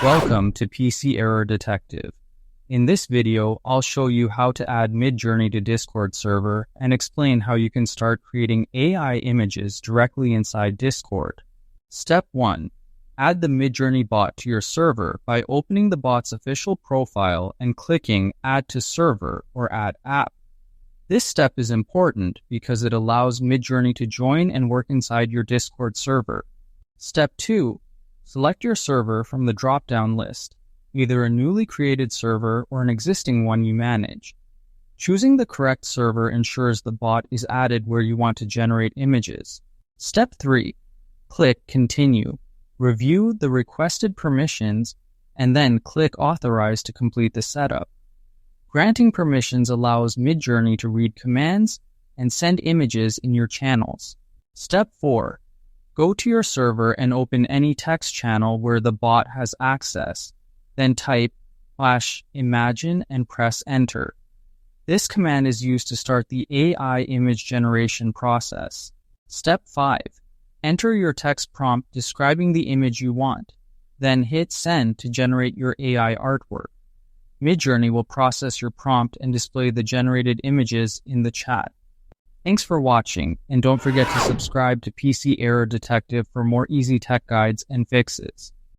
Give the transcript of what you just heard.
Welcome to PC Error Detective. In this video, I'll show you how to add Midjourney to Discord server and explain how you can start creating AI images directly inside Discord. Step 1. Add the Midjourney bot to your server by opening the bot's official profile and clicking Add to Server or Add App. This step is important because it allows Midjourney to join and work inside your Discord server. Step 2. Select your server from the drop-down list, either a newly created server or an existing one you manage. Choosing the correct server ensures the bot is added where you want to generate images. Step 3. Click Continue. Review the requested permissions and then click Authorize to complete the setup. Granting permissions allows Midjourney to read commands and send images in your channels. Step 4. Go to your server and open any text channel where the bot has access. Then type /imagine and press Enter. This command is used to start the AI image generation process. Step 5. Enter your text prompt describing the image you want. Then hit Send to generate your AI artwork. Midjourney will process your prompt and display the generated images in the chat. Thanks for watching, and don't forget to subscribe to PC Error Detective for more easy tech guides and fixes.